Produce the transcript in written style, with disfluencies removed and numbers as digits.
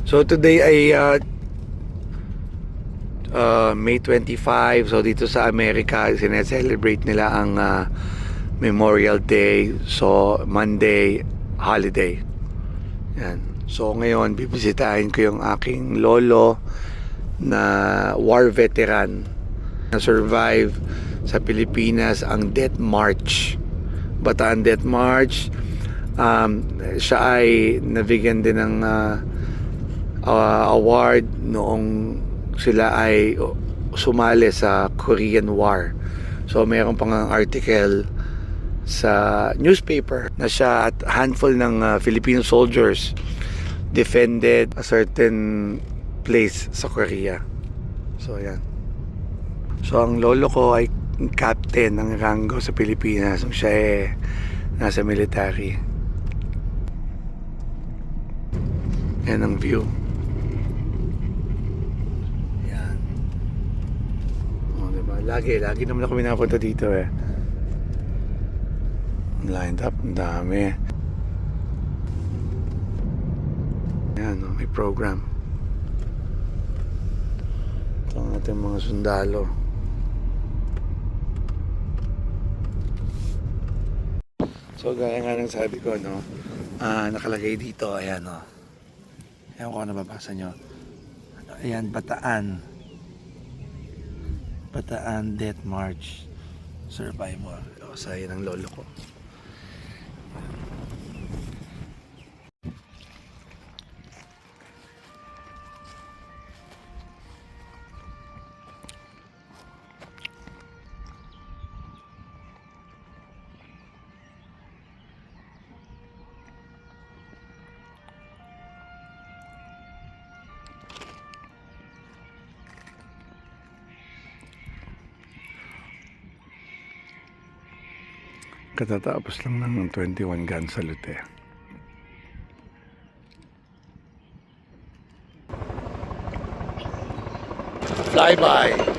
So today ay May 25. So dito sa Amerika, sineselebrate nila ang Memorial Day. So Monday, holiday. Yan. So ngayon, bibisitahin ko yung aking lolo na war veteran na survive sa Pilipinas ang Death March. Bataan Death March. Siya ay nabigyan din ng award noong sila ay sumali sa Korean War. So mayroon pang article sa newspaper na siya at handful ng Filipino soldiers defended a certain place sa Korea. So yan. So ang lolo ko ay captain ng rango sa Pilipinas. So, siya ay nasa military. Yan ang view. Yan. O, diba? Lagi naman ako pinapunta dito eh. Lined up, ang dami. Yan, may program. Ito ang ating mga sundalo. So gaya nga ng sabi ko, no, nakalagay dito, ayan, no. Ayan ko nababasa nyo. Ayan, Bataan Death March Survival. O, sa yan ang lolo ko. Katatapos lang ng 21 gun salute. Flyby.